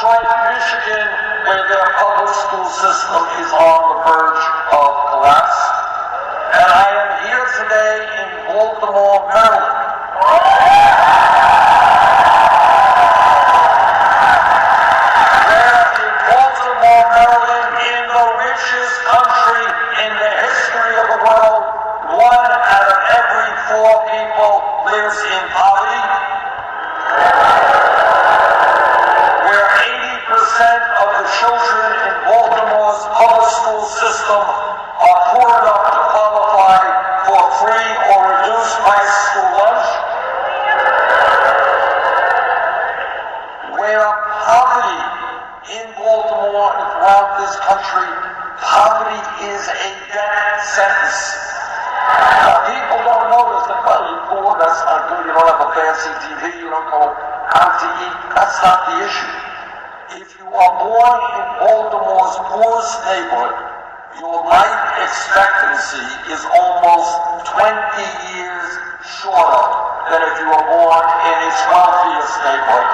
Detroit, Michigan, where their public school system is on the verge of collapse. And I am here today in Baltimore, Maryland, in the richest country in the history of the world, 1 out of every 4 people lives in poverty. Where 80% of the children in Baltimore's public school system are poor enough to qualify for free or reduced price school lunch. Where poverty in Baltimore and throughout this country, poverty is a death sentence. Now, people don't know this. They well, you're poor, that's not good, you don't have a fancy TV, you don't go out to eat. That's not the issue. If you are born in Baltimore's poorest neighborhood, your life expectancy is almost 20 years shorter than if you were born in its wealthiest neighborhood.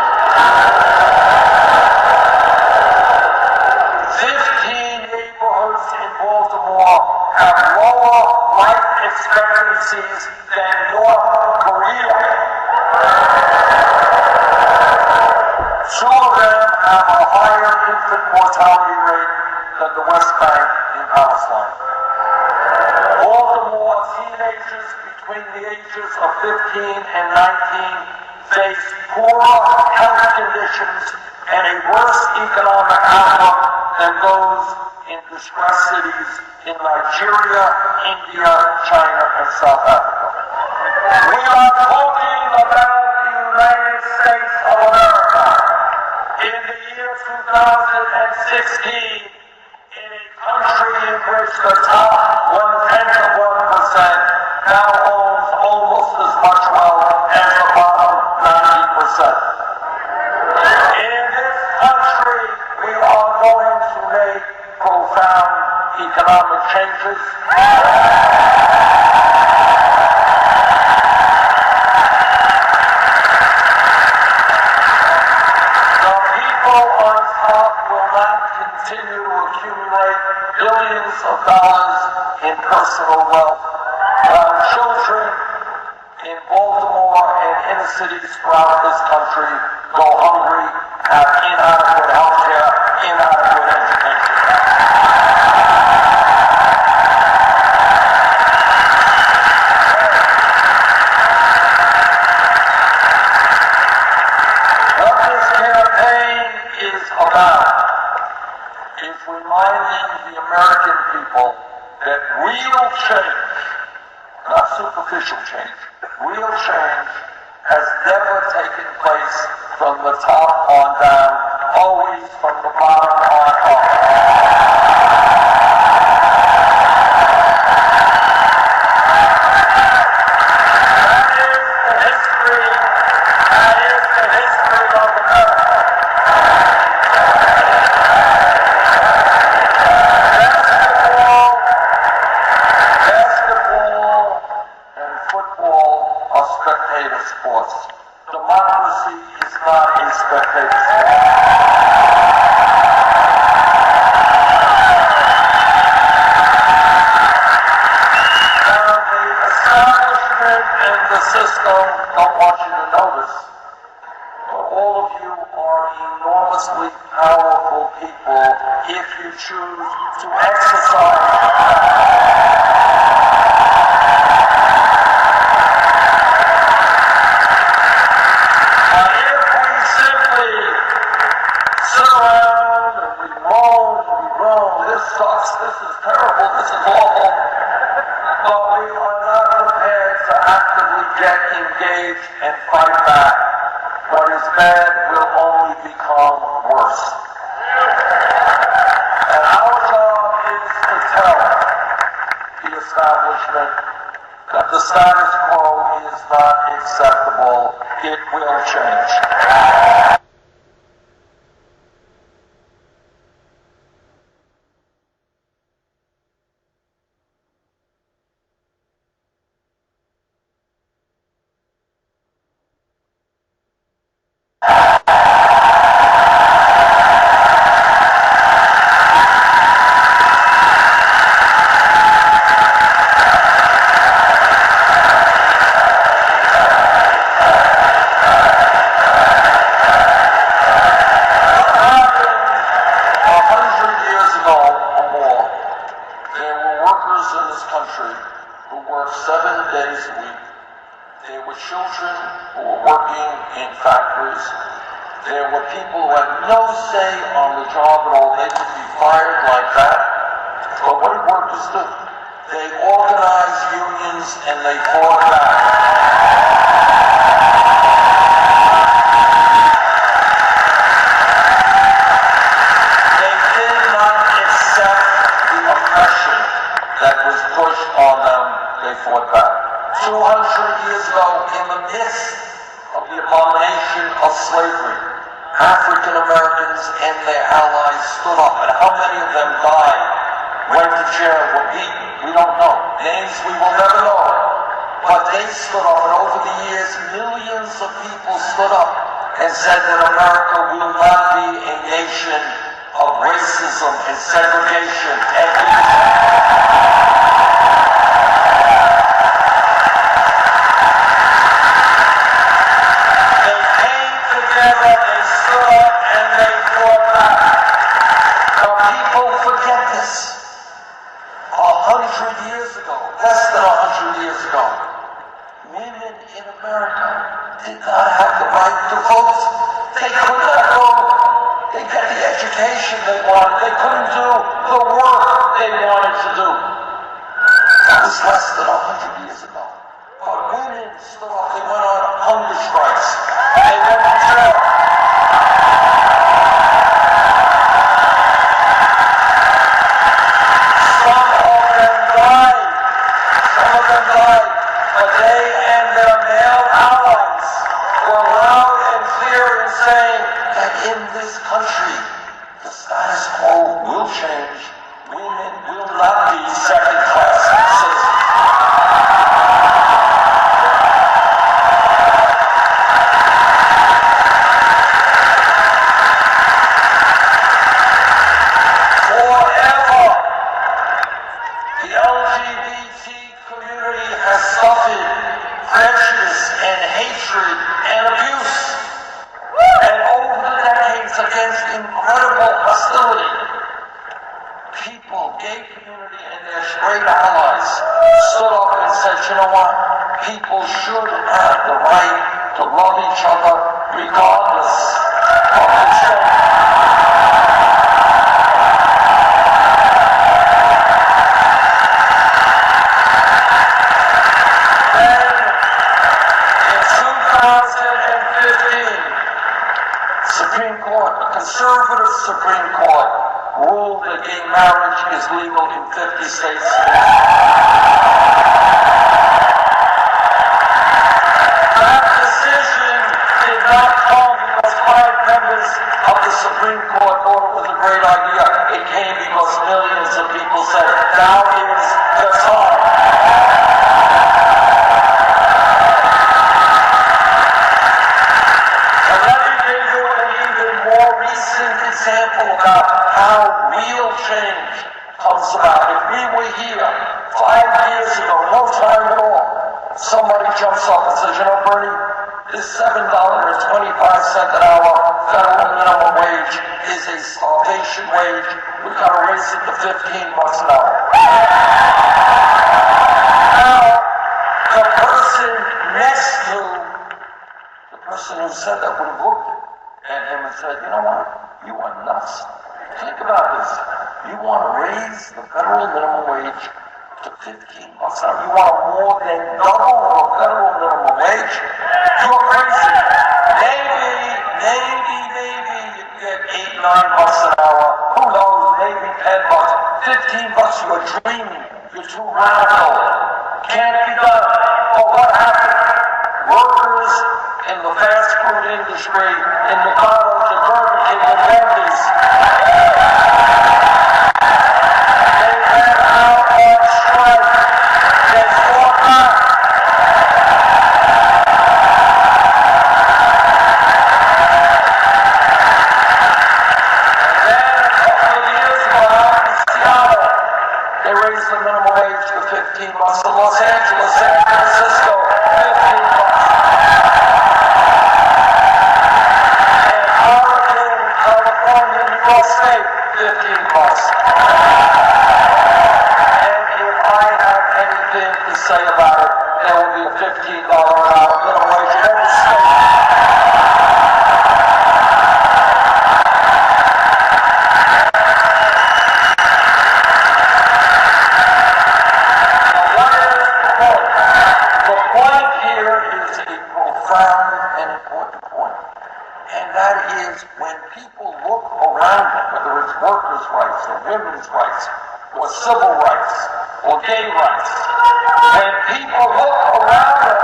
15 neighborhoods in Baltimore have lower life expectancies than North Korea. 2 of them have a higher infant mortality rate than the West Bank in Palestine. Baltimore teenagers between the ages of 15 and 19 face poorer health conditions and a worse economic outlook than those in distressed cities in Nigeria, India, China, and South Africa. We are talking about the United States of America in the year 2016, in a country in which the top 0.1% now owns almost as much wealth as the bottom 90%. In this country, we are going to make profound economic changes. The people on top will not continue to accumulate billions of dollars in personal wealth, while children in Baltimore and inner cities throughout this country go hungry, have inadequate health care, inadequate education. What this campaign is about is reminding the American people that real change, not superficial change, real change has never taken place from the top on down, always from the bottom on up. That is the history of America. Basketball and football are spectator sports. Democracy is not a spectator sport. Now, the establishment and the system don't want you to know this, but all of you are enormously powerful people if you choose to exercise. This is terrible, this is awful, but we are not prepared to actively get engaged and fight back. What is bad will only become worse. And our job is to tell the establishment that the status quo is not acceptable. It will change. there were people who had no say on the job at all. They could be fired like that. But what did workers do? They organized unions and they fought back. They did not accept the oppression that was pushed on them. They fought back. 200 years ago, in the midst of the abomination of slavery, African Americans and their allies stood up, and how many of them died, went to jail, were beaten? We don't know. Names we will never know. But they stood up, and over the years, millions of people stood up and said that America will not be a nation of racism and segregation and They came together, they stood up, and they fought back. Now people forget this. 100 years ago, less than 100 years ago, women in America did not have the right to vote. They could not go, they get the education they wanted. They couldn't do the work they wanted to do. That was less than 100 years ago. But women stood up, they went on hunger strikes. They went to jail. But they and their male allies were loud and clear in saying that in this country, the status quo will change. Women will not be second-class citizens. Forever, the LGBT community has suffered prejudice and hatred and abuse. And over the decades, against incredible hostility, people, gay community and their straight allies stood up and said, you know what? People should have the right to love each other regardless of the gender. Conservative Supreme Court ruled that gay marriage is legal in 50 states. That decision did not come because 5 members of the Supreme Court thought it was a great idea. It came because millions of people said, now is the time. Example about how real change comes about. If we were here 5 years ago, no time at all, somebody jumps up and says, you know, Bernie, this $7.25 an hour federal minimum wage is a starvation wage. We've got to raise it to $15 an hour. Now, the person next to the person who said that would have looked at him and said, you know what? You are nuts. Think about this. You want to raise the federal minimum wage to $15 an hour. You want more than double the federal minimum wage? You're crazy. Maybe you get $8, $9 an hour. Who knows? Maybe $10. $15, you're dreaming. You're too radical. Can't be done. But what happened? Workers in the fast food industry, in McDonald's and Burger King and Wendy's, they ran out on strike. They fought back. And then a couple of years ago out in Seattle, they raised the minimum wage to $15. In Los Angeles, San Francisco, $15. California, New York State, $15. And if I have anything to say about it, there will be a $15 an hour minimum wage in every state. people look around them, whether it's workers' rights or women's rights or civil rights or gay rights, when people look around them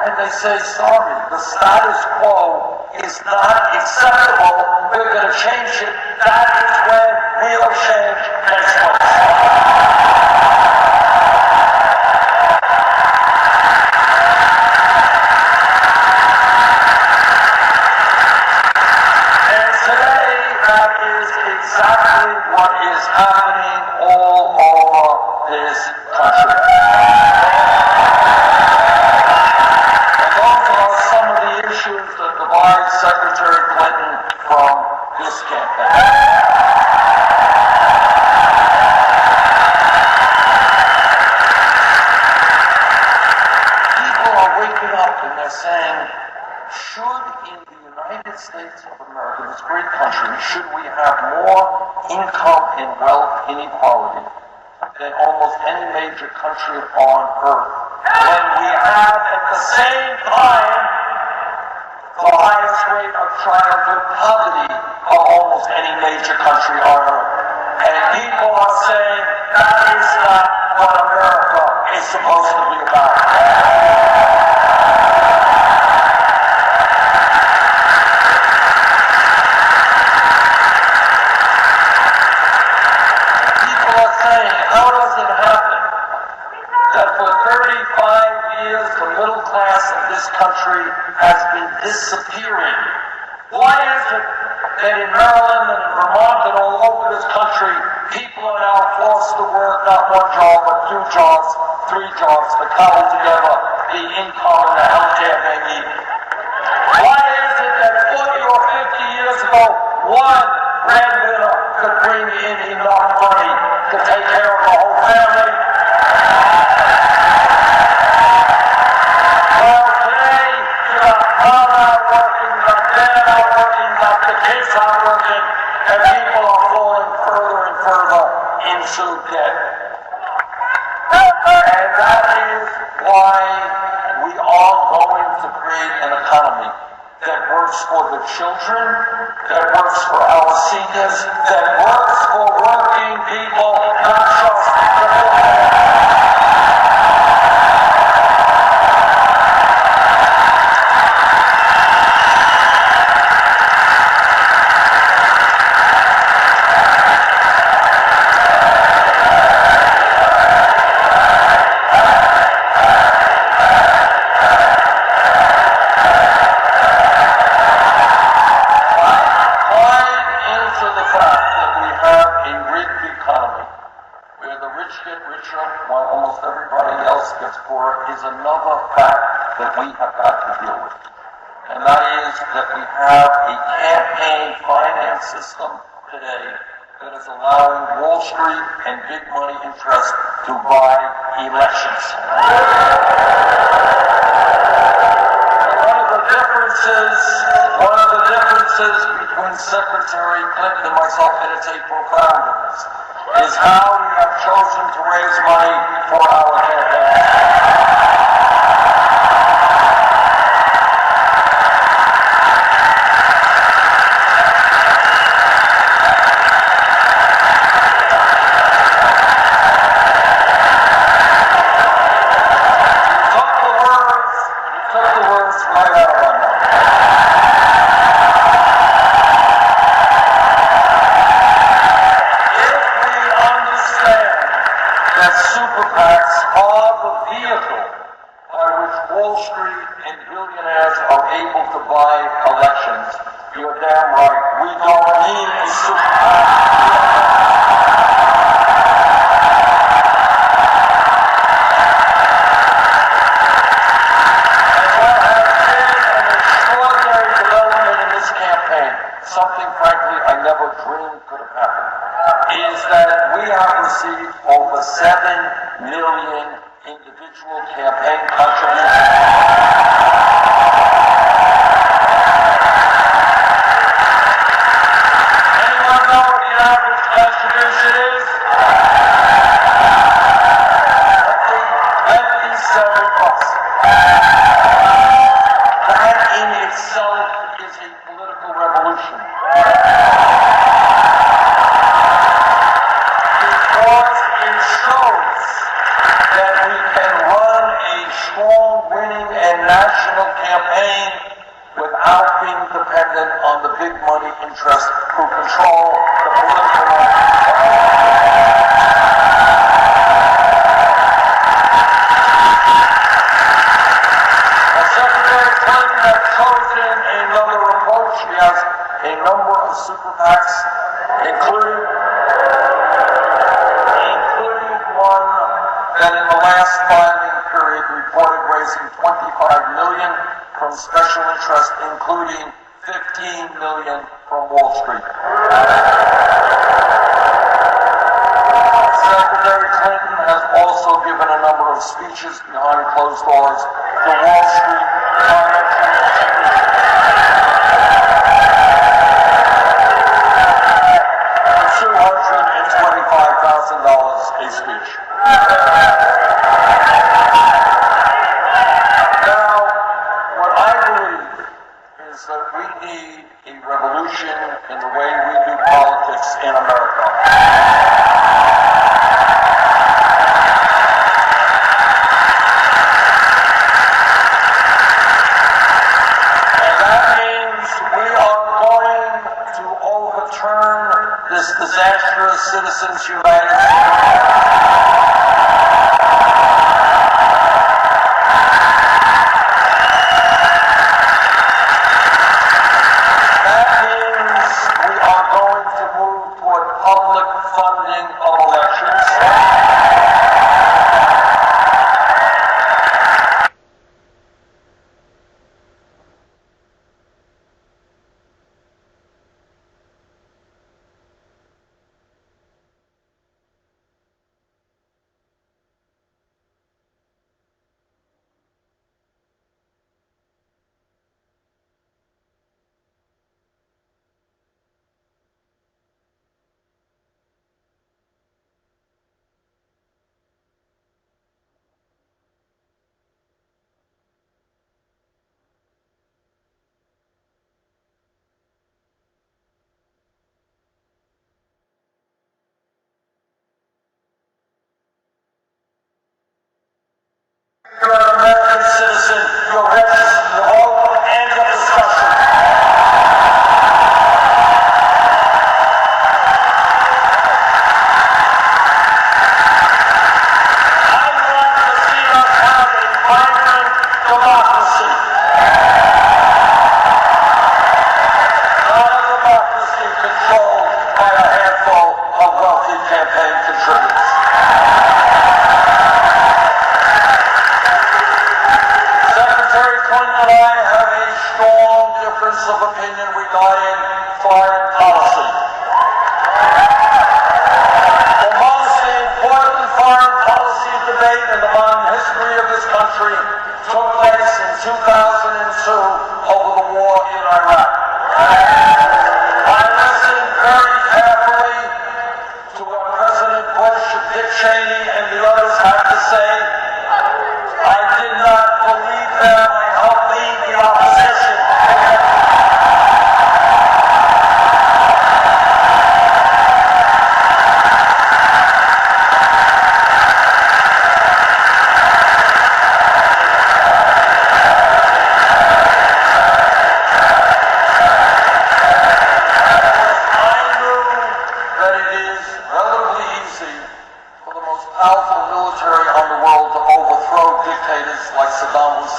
and they say, sorry, the status quo is not acceptable, we're going to change it, that is when real change takes place. Exactly what is happening all over this country. And those are some of the issues that divide Secretary Clinton from this campaign. People are waking up and they're saying, should in the United States of America, this great country, should we have more income and wealth inequality than almost any major country on earth, when we have at the same time the highest rate of childhood poverty of almost any major country on earth? And people are saying that is not what America is supposed to be about. How does it happen that for 35 years the middle class of this country has been disappearing? Why is it that in Maryland and in Vermont and all over this country, people are now forced to work not one job but 2 jobs, 3 jobs to cobble together the income and the health care they need? Why is it that 40 or 50 years ago, one breadwinner could bring in enough money to take care of the whole family? Well, today, you got mom out working, you got dad out working, you got the kids out working, and people are falling further and further into debt. And that is why we are going to create an economy that works for the children, that works for our seniors, that works for working people, not just the poor. Is another fact that we have got to deal with. And that is that we have a campaign finance system today that is allowing Wall Street and big money interests to buy elections. One of the differences between Secretary Clinton and myself, and it's a profound difference, is how we have chosen to raise money for our campaign. Super PACs are the vehicle by which Wall Street and billionaires are able to buy elections. You're damn right. We don't need a super PAC. And what has been an extraordinary development in this campaign, something frankly I never dreamed could have happened, is that we have received over 7 million individual campaign contributions. Anyone know what the average contribution is? $27. That in itself is a political revolution. who control the political. Secretary Clinton has chosen another approach. She has a number of super PACs, including one that in the last filing period reported raising $25 million from special interests, including $15 million from Wall Street. Secretary Clinton has also given a number of speeches behind closed doors to Wall Street financial institutions. $225,000 a speech. Now, what I believe is that we need a revolution in the way we do politics in America. This disastrous Citizens United. That means we are going to move toward public funding of elections. You're an American citizen, you're registered to vote, end of discussion. I want to see us have a vibrant democracy. Not a democracy controlled by a handful of wealthy campaign contributors. Of opinion regarding foreign policy. The most important foreign policy debate in the modern history of this country took place in 2002 over the war in Iraq. I listened very carefully to what President Bush, Dick Cheney, and the others had to say. I did not believe them. I helped lead the opposition.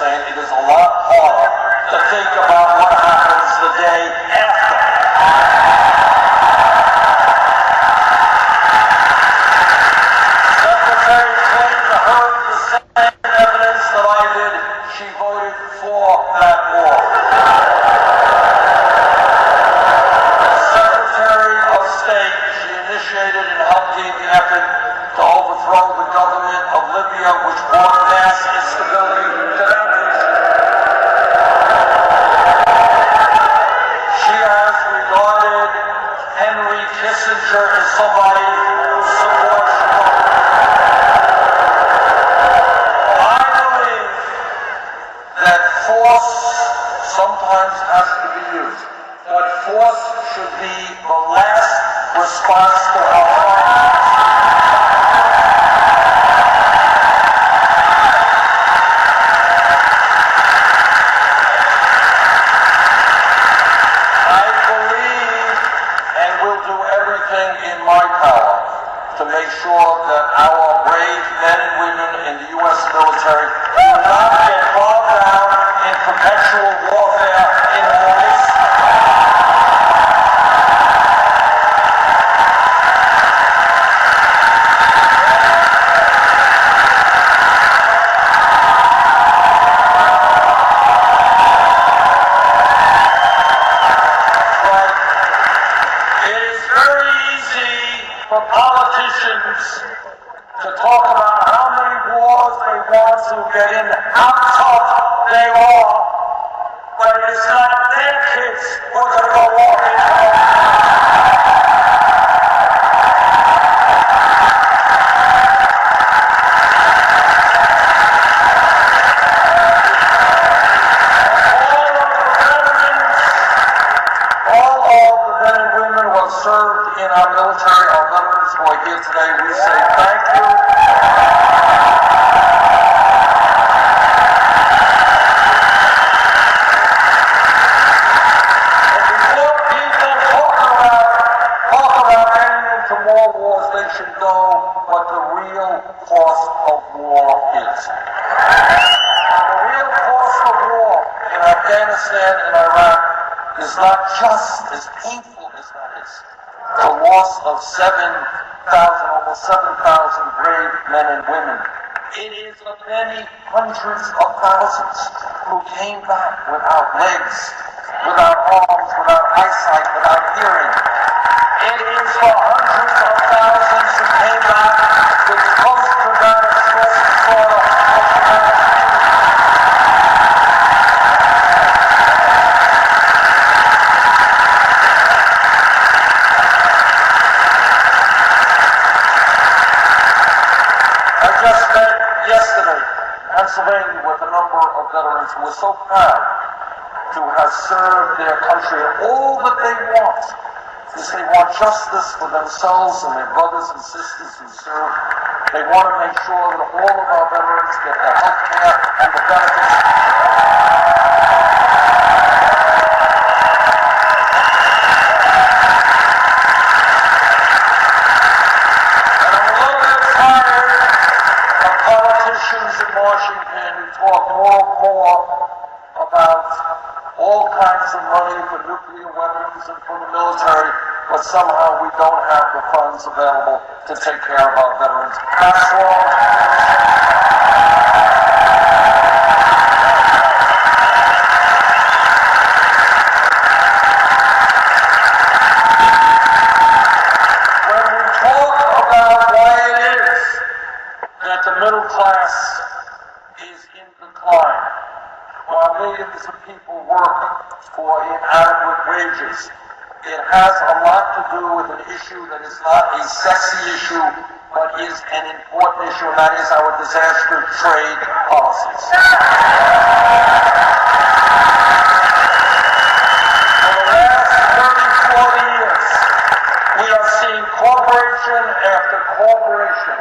It is a lot harder to think about what happens the day after. Secretary Clinton heard the same evidence that I did. She voted for that war. As Secretary of State, she initiated and helped lead the effort to overthrow the government of Libya, which brought mass instability to that region. Kissinger is somebody who supports I believe that force sometimes has to be used, but force should be the last response to our crimes. everything in my power to make sure that our brave men and women in the U.S. military do not get bogged down in perpetual warfare in the Middle East. For politicians to talk about how many wars they want to get in, how tough they are, but it is not their kids who are going to go walk into them. All of the men and women who have served in our military, our veterans who are here today, we say thank you. And before people talk about getting into more wars, they should know what the real cost of war is. And the real cost of war in Afghanistan and Iraq is not just as painful as that is. The loss of 7,000, almost 7,000 brave men and women. It is of many hundreds of thousands who came back without legs, without arms, without eyesight, without hearing. It is for hundreds of thousands who came back with post-traumatic stress disorder, post-traumatic yesterday, Pennsylvania, with a number of veterans who were so proud to have served their country. And all that they want is they want justice for themselves and their brothers and sisters who serve. They want to make sure that all of our veterans get the health care and the benefits. Politicians in Washington talk more about all kinds of money for nuclear weapons and for the military, but somehow we don't have the funds available to take care of our veterans. That's wrong. When we talk about why it is that the middle class is in decline, while millions of people work for inadequate wages, it has a lot to do with an issue that is not a sexy issue, but is an important issue, and that is our disaster trade policies. For the last 30, 40 years, we are seeing corporation after corporation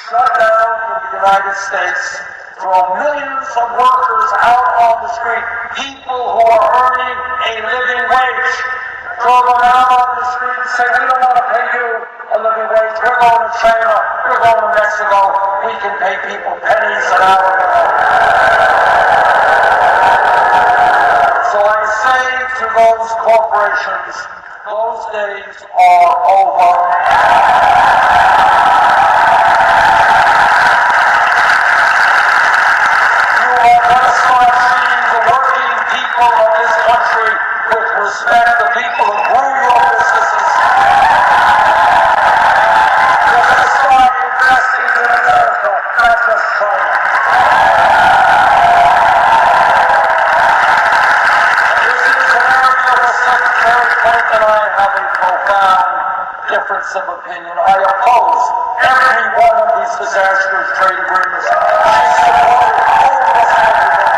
shut down in the United States, throw millions of workers out on the street, people who are earning a living wage, throw them out on the street and say, we don't want to pay you a living wage, we're going to China, we're going to Mexico, we can pay people pennies an hour. So I say to those corporations, those days are over. Respect the people who grew your businesses. You're going to start investing in America, not just China. This is an area where Secretary Clinton and I have a profound difference of opinion. I oppose every one of these disastrous trade agreements. I support almost everything.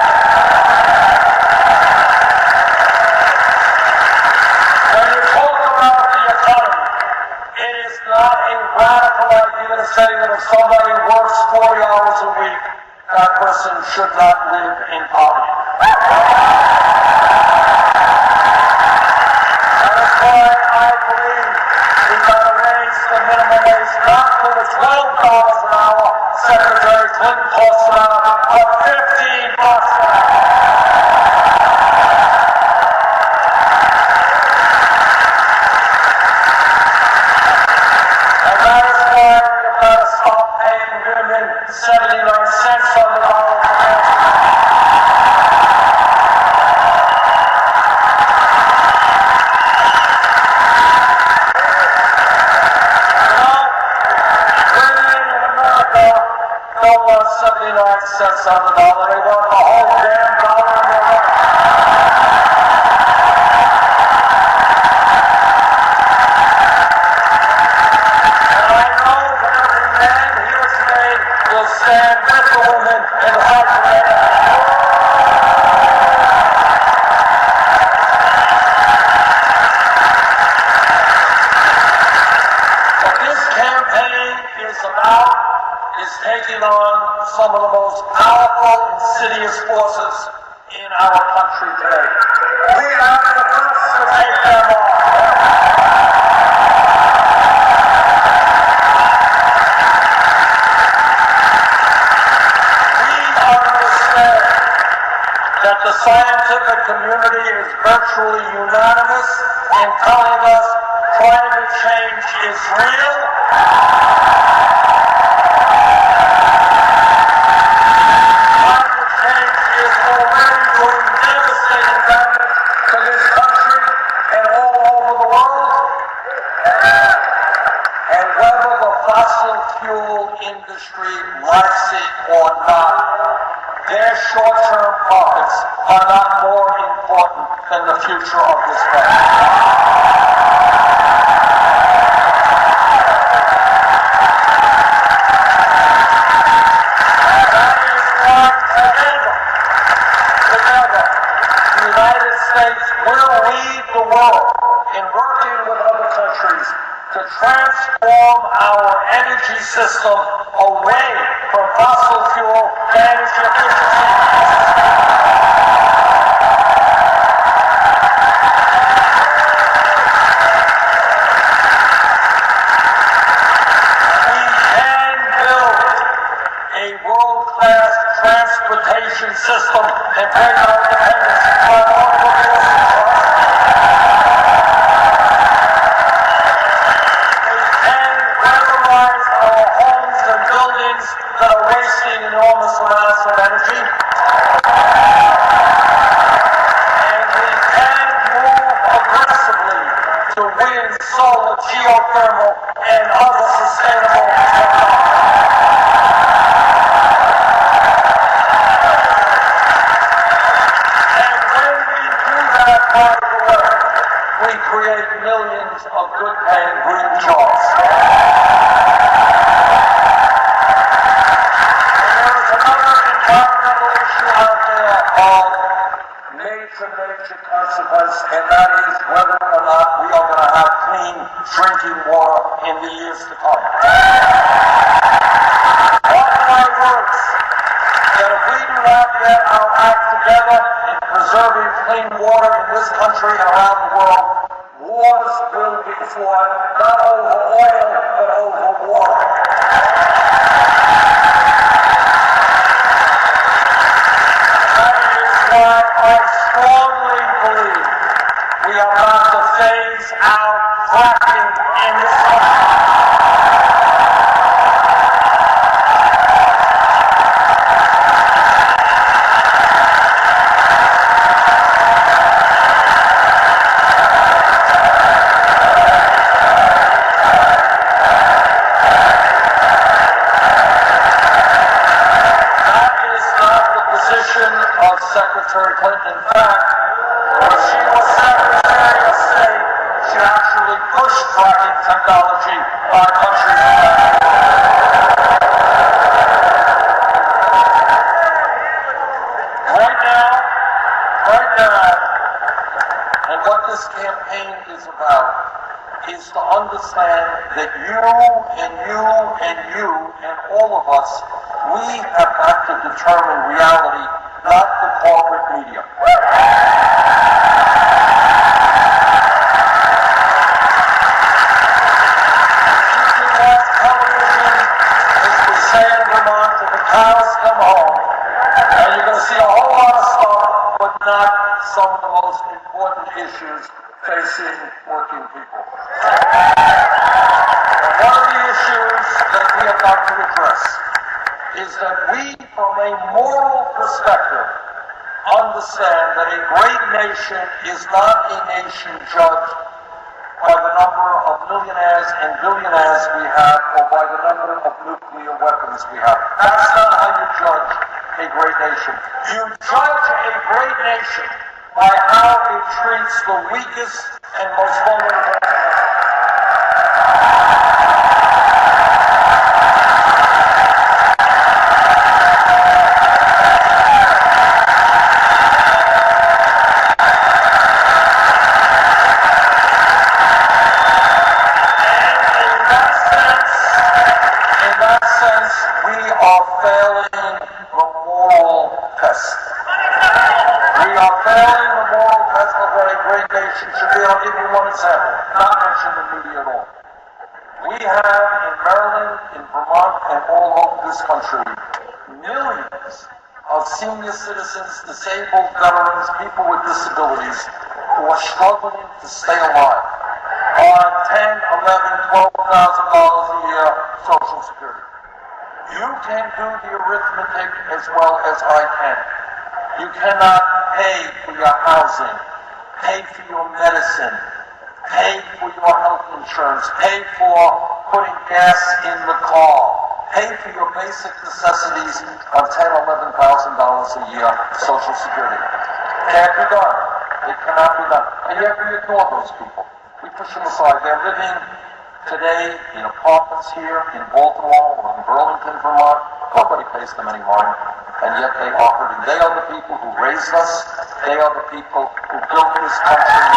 Radical idea to say that if somebody works 40 hours a week, that person should not live in poverty. That is why I believe we got cents on the dollar. They want the whole damn dollar in their life. And I know that every man here today will stand with the women and fight for their rights. What this campaign is about is taking on some of the most powerful, insidious forces in our country today. We are the first to take them on. We understand that the scientific community is virtually unanimous in telling us climate change is real. Climate change is already doing devastating damage to this country and all over the world. And whether the fossil fuel industry likes it or not, their short-term profits are not more important than the future of this planet. Together, the United States will lead the world in working with other countries to transform our energy system away from fossil fuel to energy efficiency. We can build a world-class transportation system and bring our dependence on automobiles and trucks. We can weatherize our homes and buildings that are wasting enormous amounts of energy. And we can move aggressively to wind, solar, geothermal, and other sustainable technologies. We create millions of good-paying green jobs. And there is another environmental issue out there of major consequence, and that is whether or not we are going to have clean drinking water in the years to come. Mark my words, that if we do not get our act together in preserving clean water in this country and around the world, wars will be fought, not over oil, but over water. That is why I strongly believe we are about to phase out fracking in this country. Of Secretary Clinton. In fact, when she was Secretary of State, she actually pushed fracking technology by countries around the world. Right now, and what this campaign is about is to understand that you and you and you and all of us, we have got to determine reality, not the corporate media. If you can watch television, as we say in Vermont, till the cows come home, and you're going to see a whole lot of stuff, but not some of the most important issues facing working people. And one of the issues that we have got to address is that we, from a moral perspective, understand that a great nation is not a nation judged by the number of millionaires and billionaires we have or by the number of nuclear weapons we have. That's not how you judge a great nation. You judge a great nation by how it treats the weakest and most vulnerable. We are failing the moral test. We are failing the moral test of what a great nation should be. I'll give you one example, not mentioned in the media at all. We have in Maryland, in Vermont, and all over this country, millions of senior citizens, disabled veterans, people with disabilities who are struggling to stay alive on $10, $11, $12,000 a year Social Security. You can do the arithmetic as well as I can. You cannot pay for your housing, pay for your medicine, pay for your health insurance, pay for putting gas in the car, pay for your basic necessities of $10,000, $11,000 a year Social Security. Can't be done. It cannot be done. And yet we ignore those people. We push them aside. They're living today in apartments here in Baltimore or in Burlington, Vermont. Nobody pays them any mind, and yet they are hurting. They are the people who raised us. They are the people who built this country.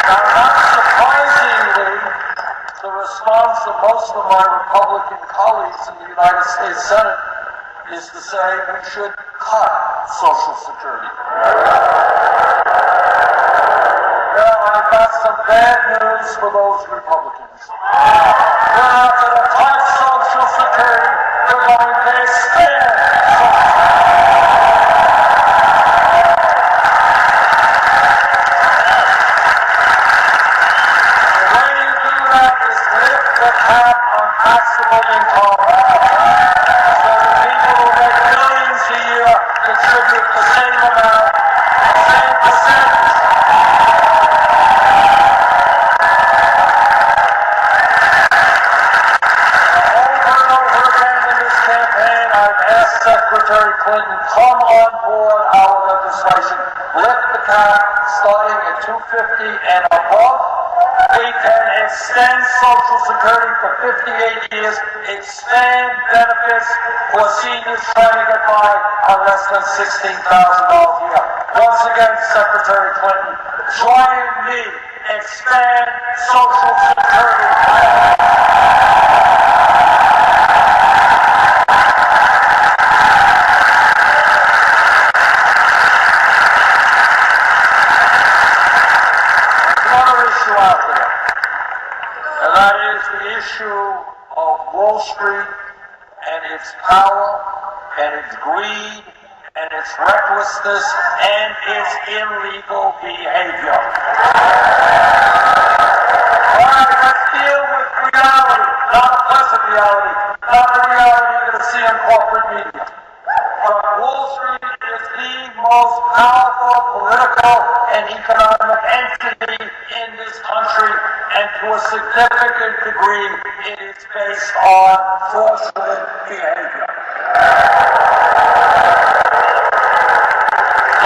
Now, not surprisingly, the response of most of my Republican colleagues in the United States Senate is to say we should cut Social Security. Well, I've got some bad news for those Republicans. We're not going to cut Social Security. We're going to expand Social The way you do that is lift the cap on taxable income. Contribute the same amount, the same percentage. Over and over again in this campaign, I've asked Secretary Clinton, come on board our legislation. Lift the cap starting at $250 and above. We can extend Social Security for 58 years, expand benefits for seniors trying to get by on less than $16,000 a year. Once again, Secretary Clinton, join me, expand Social Security. Another issue out there, and that is the issue of Wall Street and its power and its greed and its recklessness and its illegal behavior. All right, let's deal with reality, not a pleasant reality, not the reality you're going to see in corporate media. But Wall Street is the most powerful political and economic entity in this country, and to a significant degree, it is based on fraudulent behavior.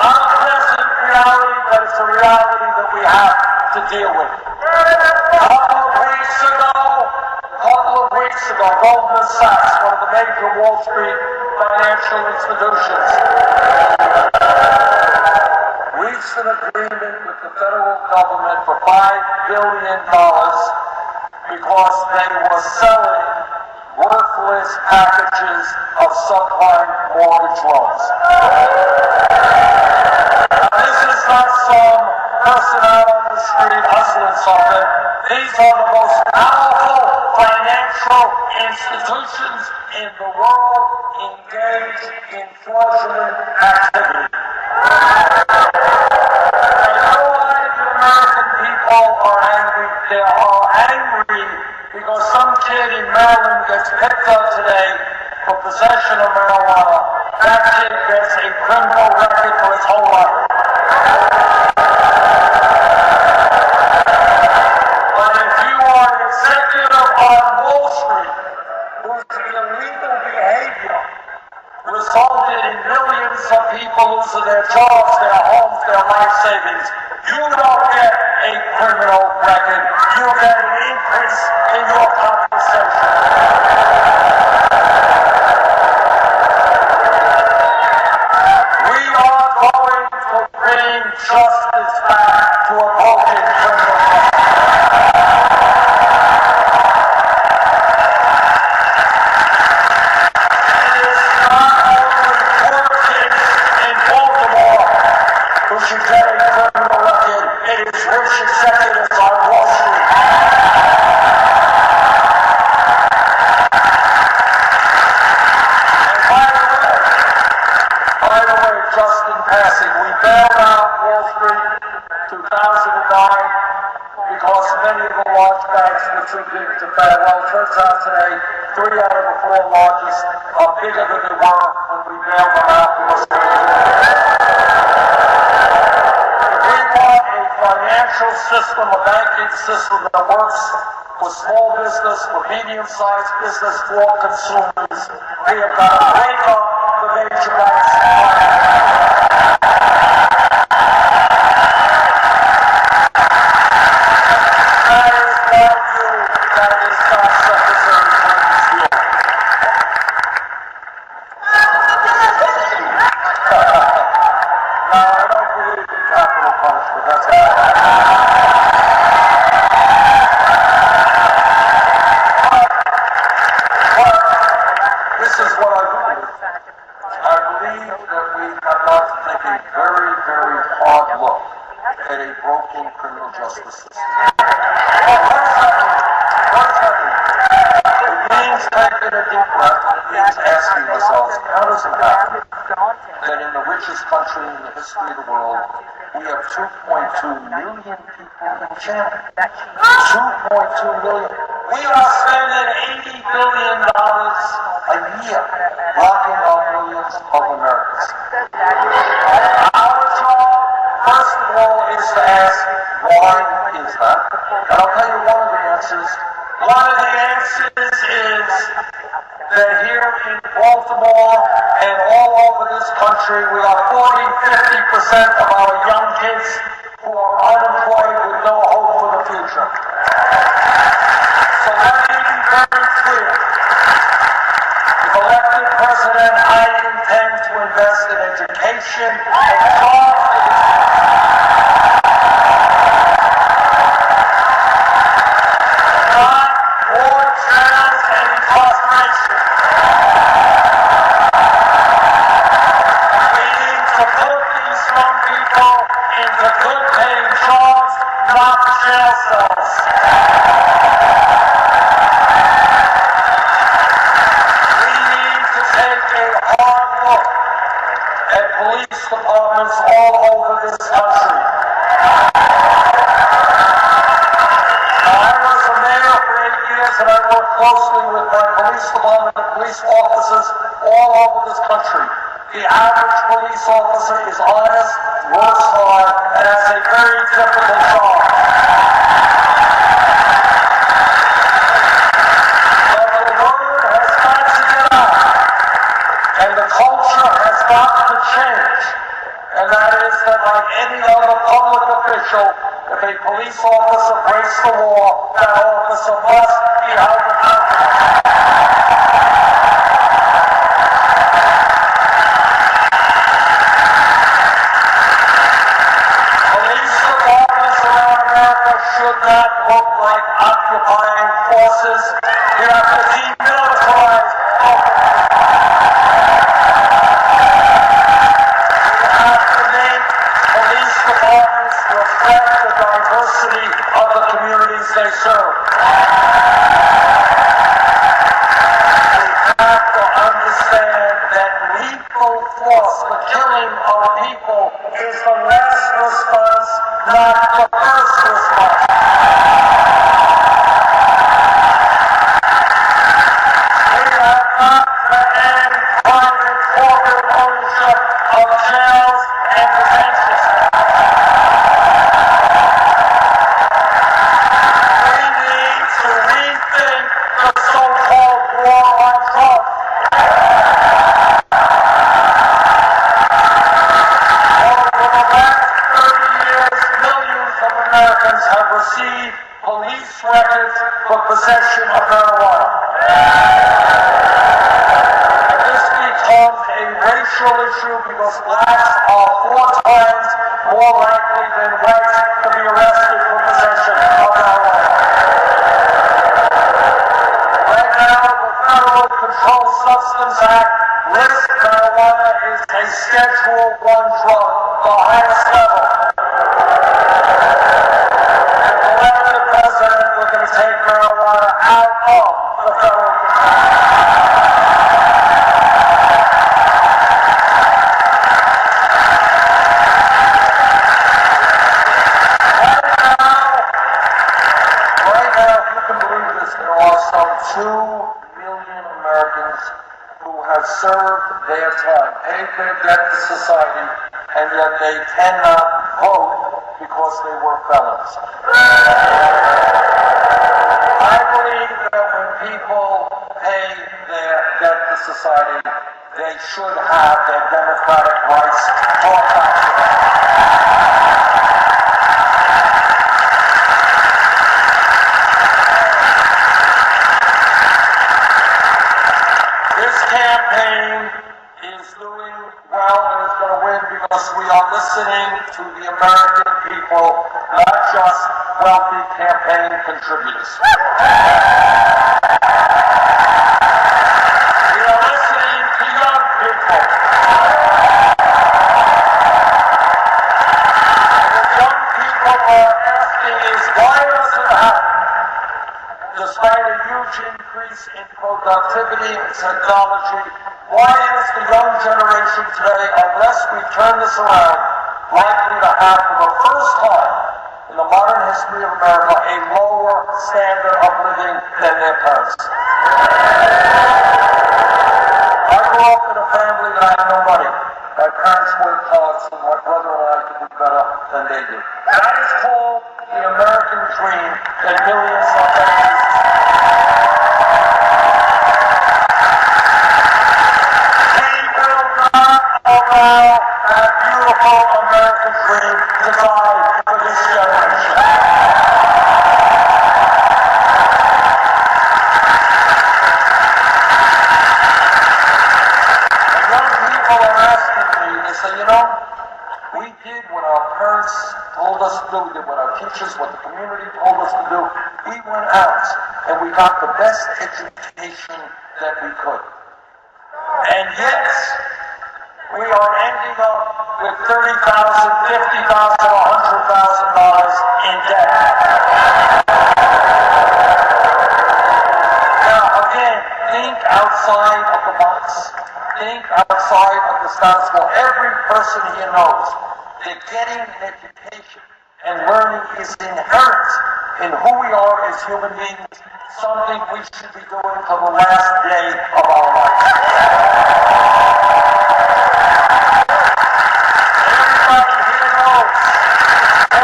Not a pleasant reality, but it's a reality that we have to deal with. A couple of weeks ago, Goldman Sachs, one of the major Wall Street financial institutions, reached an agreement with the federal government for $5 billion because they were selling worthless packages of subprime mortgage loans. Now, this is not some person out on the street hustling something. These are the most powerful financial institutions in the world engaged in fraudulent activity. I know why the American people are angry. They are angry because some kid in Maryland gets picked up today for possession of marijuana. That kid gets a criminal record for his whole life. resulted in millions of people losing their jobs, their homes, their life savings. You don't get a criminal record. You get an increase in your compensation. We are going to bring justice back to a broken criminal justice. It is not only poor kids in Baltimore who should get a criminal record. It is rich executives on Wall Street. And by the way, just in passing, we bailed out Wall Street 2009 because many of the large banks were too big to fail. Well, it turns out today, 3 out of the 4 largest are bigger than they were when we bailed them out. We want a financial system, a banking system that works for small business, for medium-sized business, for consumers. We have got to break up the major banks. That is not you. That is not Secretary Clinton's view. No, I don't believe in capital punishment. That's all. But this is what I believe. I believe that we have got to take a very, very hard look at a broken criminal justice system. Well, what does that mean? What does that mean? It means taking a deep breath. It means asking ourselves, how does it happen that in the richest country in the history of the world, we have 2.2 million people in jail? 2.2 million. We are spending $80 billion a year locking up millions of Americans. Our job, first of all, is to ask, why is that? And I'll tell you one of the answers. One of the answers is that here in Baltimore and all over this country, we are 40-50% of our young kids who are unemployed with no hope for the future. So let me be very clear. If elected president, I intend to invest in education and jobs. Not more jails and incarceration. We need to put these young people into good-paying jobs, not jail cells. We need to take a hard look at police departments all over this country. I was a mayor for 8 years and I worked closely with my police department and police officers all over this country. The average police officer is honest, works hard, and has a very difficult job. But the word has got to get out, and the culture has got to change. And that is that like any other public official, if a police officer breaks the law, that officer must be held accountable. Police departments around America should not look like occupying forces. We have to demilitarize police departments reflect the diversity of the communities they serve. We have to understand that lethal force, the killing of people, is the last response, not the first response. We have got to end private corporate ownership of jails and detention centers. We need to rethink the so-called war on drugs. racial issue because blacks are 4 times more likely than whites to be arrested for possession of marijuana. Right now, the Federal Controlled Substance Act lists marijuana as a Schedule I drug, the highest level. And if elected president, we're going to take marijuana out of the federal control. Right now, if you can believe this, there are some 2 million Americans who have served their time, paid their debt to society, and yet they cannot vote because they were felons. I believe that when people pay their debt to society, they should have their democratic rights brought back to them. This campaign is doing well and is going to win because we are listening to the American people, not just wealthy campaign contributors. We are listening to young people. What young people are asking is, why does it happen? Despite a huge increase in productivity and technology, why is the young generation today, unless we turn this around, likely to have for the first time in the modern history of America a lower standard of living than their parents? I grew up in a family that had no money. My parents worked hard, so my brother and I could do better than they did. That is called the American dream that millions of families. Allow that beautiful American dream to die for this generation. And young people are asking me, they say, you know, we did what our parents told us to do, we did what our teachers, what the community told us to do. We went out and we got the best education that we could. And yet, we are ending up with $30,000, $50,000, $100,000 in debt. Now, again, think outside of the box. Think outside of the status quo. Every person here knows that getting an education and learning is inherent in who we are as human beings, something we should be doing till the last day of our life. Everybody here knows we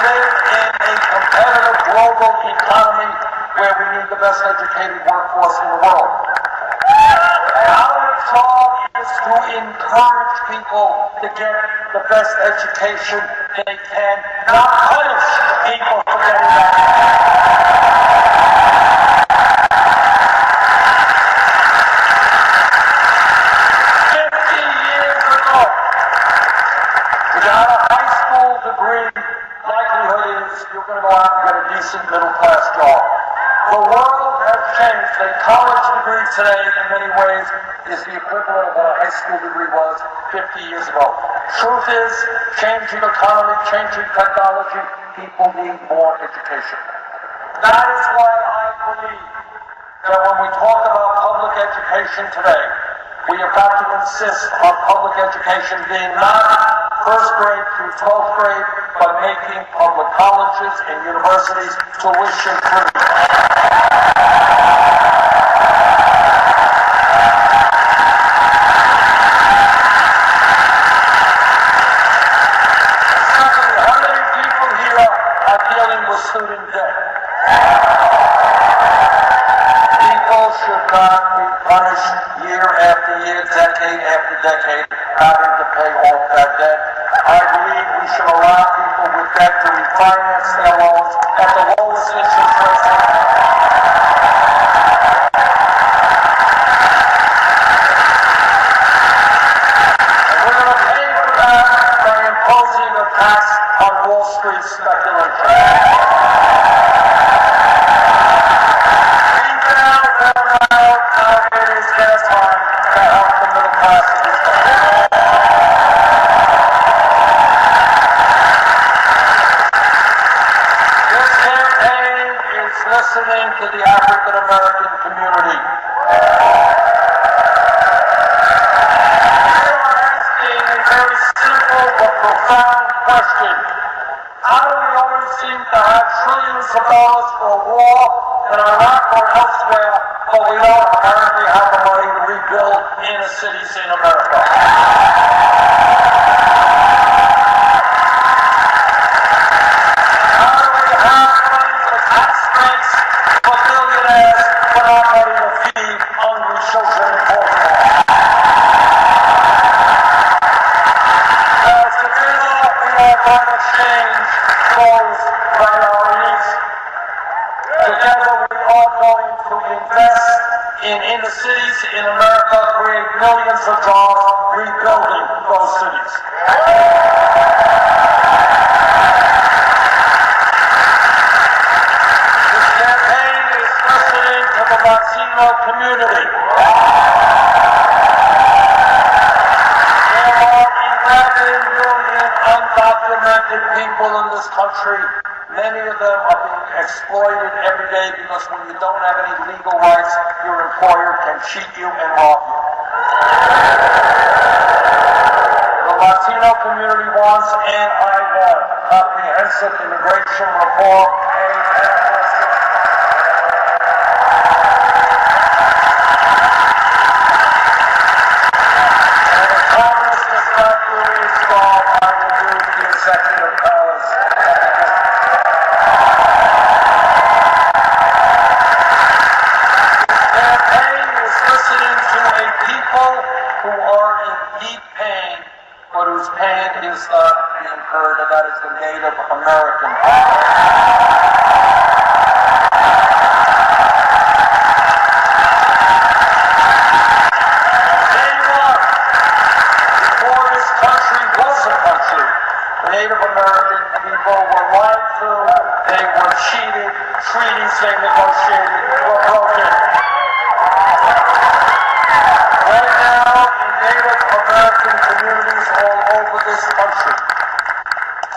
live in a competitive global economy where we need the best educated workforce in the world. Our job is to encourage people to get the best education they can, not punish people for getting that. 50 years ago, if you had a high school degree, likelihood is you're going to go out and get a decent middle-class job. The world has changed. A college degree today, in many ways, is the equivalent of what a high school degree was 50 years ago. Truth is, changing economy, changing technology, people need more education. That is why I believe that when we talk about public education today, we have got to insist on public education being not first grade through 12th grade, but making public colleges and universities tuition free. Secondly, how many people here are dealing with student debt? People should not be punished year after year, decade after decade, having to pay off that debt. I believe we should allow people with debt to refinance their loans at the lowest interest rates. to the African American community. They are asking a very simple but profound question. How do we always seem to have trillions of dollars for a war in Iraq or elsewhere, but we don't apparently have the money to rebuild inner cities in America? How do we have money for tax base for billionaires, but not money to feed hungry children in Baltimore? As together we are going to change those priorities. Together we are going to invest in inner cities in America, create millions of jobs, rebuilding those cities. This campaign is listening to the Latino community. There are 11 million undocumented people in this country. Many of them are being exploited every day because when you don't have any legal rights, your employer can cheat you and rob you. The Latino community wants, and I want, comprehensive immigration reform and if Congress does not do its job, I will use the executive powers. Who are in deep pain, but whose pain is not being heard, and that is the Native American. Before this country was a country, the Native American people were lied to, they were cheated, treaties they negotiated were broken. Right now, in Native American communities all over this country,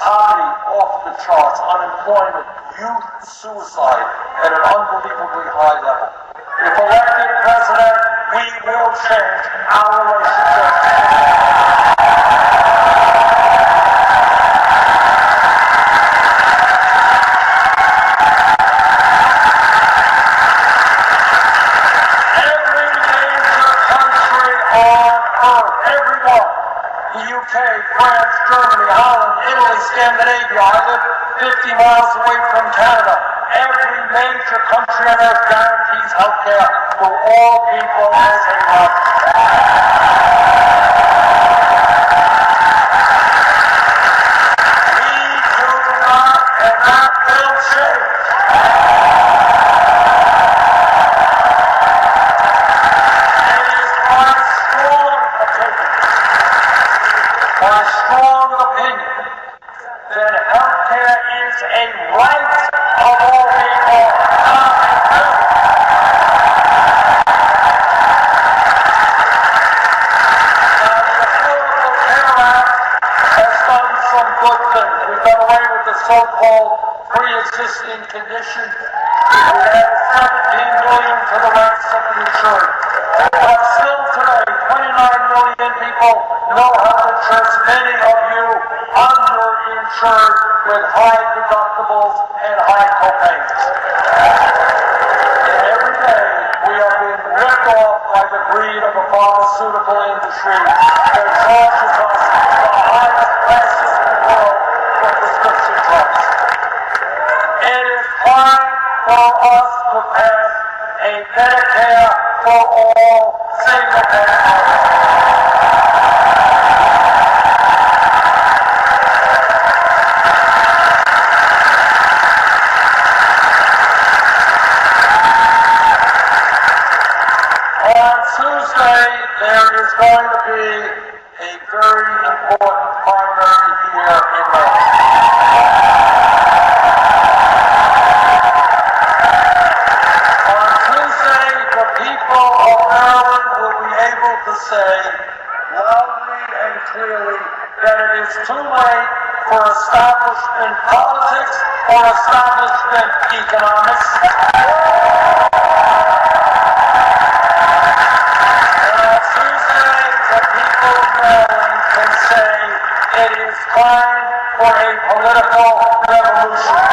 poverty off the charts, unemployment, youth suicide at an unbelievably high level. If elected president, we will change our relationship. The UK, France, Germany, Holland, Italy, Scandinavia. I live 50 miles away from Canada. Every major country on earth guarantees health care for all people as a right. We do not and not will change. My strong opinion that health care is a right of all people, not a privilege. Now, the Affordable Care Act has done some good things. We've done away with the so-called pre-existing condition. We added 17 million to the ranks of the insured. But still today, 29 million people no health insurance, many of you underinsured with high deductibles and high copays. And every day we are being ripped off by the greed of the pharmaceutical industry that charges us the highest prices in the world for prescription drugs. It is time for us to pass a Medicare for all single-payer policy. Tuesday, there is going to be a very important primary here in Maryland. On Tuesday, the people of Maryland will be able to say loudly and clearly that it is too late for establishment politics or establishment economics. The people of Maryland can say it is time for a political revolution.